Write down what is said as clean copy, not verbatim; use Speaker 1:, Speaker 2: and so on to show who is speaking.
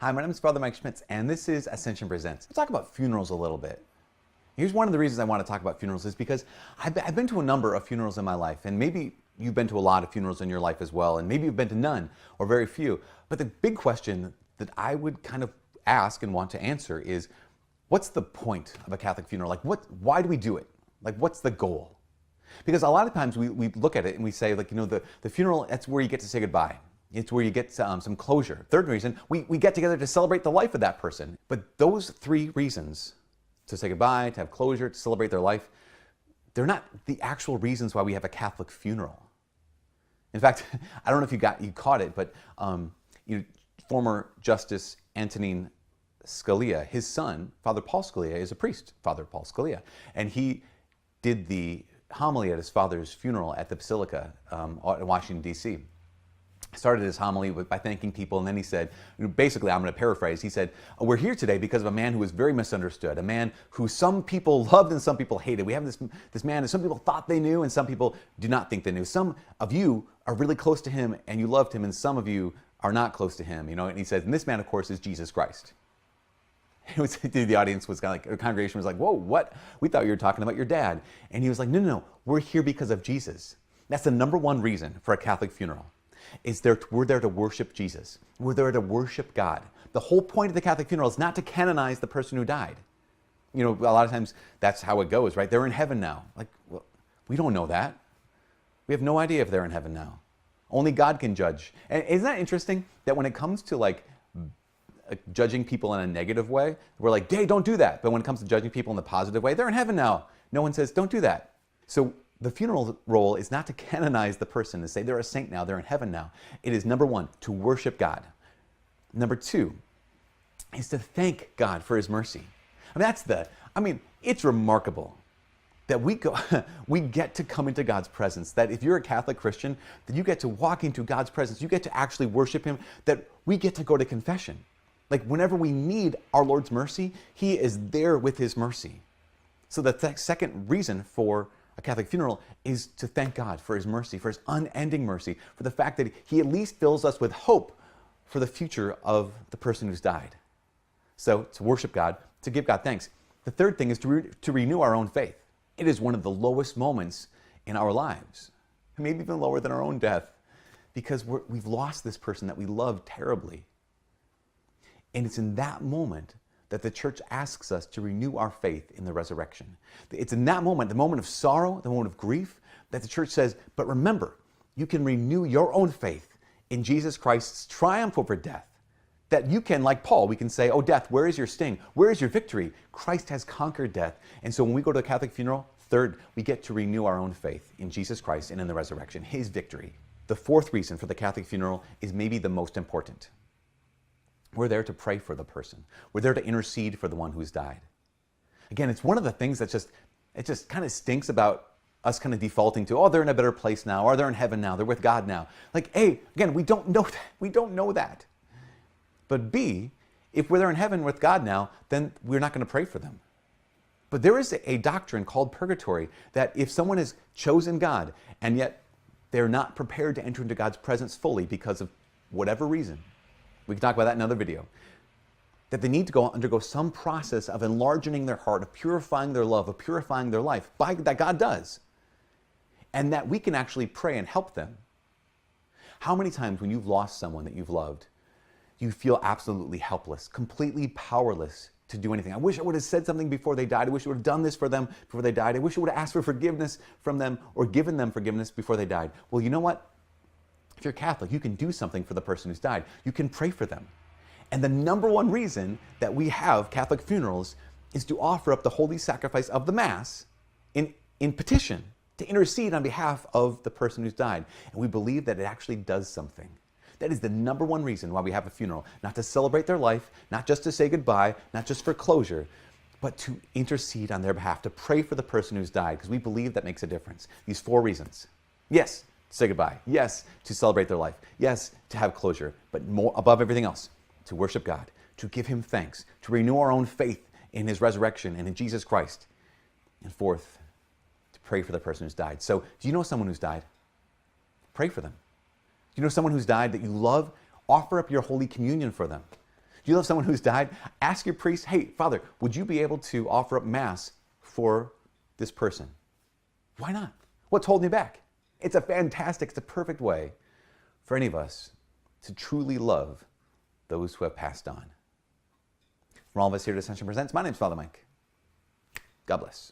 Speaker 1: Hi, my name is Father Mike Schmitz, and this is Ascension Presents. Let's talk about funerals a little bit. Here's one of the reasons I want to talk about funerals is because I've been to a number of funerals in my life, and maybe you've been to a lot of funerals in your life as well, and maybe you've been to none or very few. But the big question that I would kind of ask and want to answer is, what's the point of a Catholic funeral? Like, why do we do it? Like, what's the goal? Because a lot of times we look at it and we say, like, the funeral, that's where you get to say goodbye. It's where you get some closure. Third reason, we get together to celebrate the life of that person. But those three reasons, to say goodbye, to have closure, to celebrate their life, they're not the actual reasons why we have a Catholic funeral. In fact, I don't know if you caught it, but former Justice Antonin Scalia, his son, Father Paul Scalia, is a priest, Father Paul Scalia. And he did the homily at his father's funeral at the Basilica in Washington, D.C. Started his homily by thanking people, and then he said, basically, I'm going to paraphrase, he said, we're here today because of a man who was very misunderstood, a man who some people loved and some people hated. We have this man that some people thought they knew and some people do not think they knew. Some of you are really close to him and you loved him, and some of you are not close to him. And he says, and this man, of course, is Jesus Christ. The audience was kind of like, the congregation was like, whoa, what? We thought you were talking about your dad. And he was like, no, we're here because of Jesus. That's the number one reason for a Catholic funeral. We're there to worship Jesus. We're there to worship God. The whole point of the Catholic funeral is not to canonize the person who died. A lot of times that's how it goes, right? They're in heaven now. Like, well, we don't know that. We have no idea if they're in heaven now. Only God can judge. And isn't that interesting that when it comes to judging people in a negative way, we're like, hey, don't do that. But when it comes to judging people in the positive way, they're in heaven now. No one says, don't do that. So the funeral role is not to canonize the person, to say they're a saint now, they're in heaven now. It is, number one, to worship God. Number two is to thank God for his mercy. It's remarkable that we get to come into God's presence, that if you're a Catholic Christian, that you get to walk into God's presence, you get to actually worship him, that we get to go to confession. Like, whenever we need our Lord's mercy, he is there with his mercy. So the second reason for a Catholic funeral is to thank God for his mercy, for his unending mercy, for the fact that he at least fills us with hope for the future of the person who's died. So to worship God, to give God thanks. The third thing is to renew our own faith. It is one of the lowest moments in our lives, maybe even lower than our own death, because we've lost this person that we love terribly. And it's in that moment that the church asks us to renew our faith in the resurrection. It's in that moment, the moment of sorrow, the moment of grief, that the church says, but remember, you can renew your own faith in Jesus Christ's triumph over death. That you can, like Paul, we can say, oh, death, where is your sting? Where is your victory? Christ has conquered death. And so when we go to a Catholic funeral, third, we get to renew our own faith in Jesus Christ and in the resurrection, his victory. The fourth reason for the Catholic funeral is maybe the most important. We're there to pray for the person. We're there to intercede for the one who's died. Again, it's one of the things that it just kind of stinks about us kind of defaulting to, oh, they're in a better place now, or they're in heaven now, they're with God now. Like, A, again, we don't know that. We don't know that. But B, if we're there in heaven with God now, then we're not going to pray for them. But there is a doctrine called purgatory that if someone has chosen God and yet they're not prepared to enter into God's presence fully because of whatever reason, we can talk about that in another video, that they need to undergo some process of enlarging their heart, of purifying their love, of purifying their life, that God does. And that we can actually pray and help them. How many times when you've lost someone that you've loved, you feel absolutely helpless, completely powerless to do anything? I wish I would have said something before they died. I wish I would have done this for them before they died. I wish I would have asked for forgiveness from them or given them forgiveness before they died. Well, you know what? If you're Catholic, you can do something for the person who's died. You can pray for them. And the number one reason that we have Catholic funerals is to offer up the holy sacrifice of the Mass in petition, to intercede on behalf of the person who's died. And we believe that it actually does something. That is the number one reason why we have a funeral. Not to celebrate their life, not just to say goodbye, not just for closure, but to intercede on their behalf, to pray for the person who's died, because we believe that makes a difference. These four reasons. Yes, to say goodbye. Yes, to celebrate their life. Yes, to have closure. But more above everything else, to worship God, to give him thanks, to renew our own faith in his resurrection and in Jesus Christ. And fourth, to pray for the person who's died. So, do you know someone who's died? Pray for them. Do you know someone who's died that you love? Offer up your Holy Communion for them. Do you love someone who's died? Ask your priest, hey, Father, would you be able to offer up Mass for this person? Why not? What's holding you back? It's a perfect way for any of us to truly love those who have passed on. From all of us here at Ascension Presents, my name's Father Mike. God bless.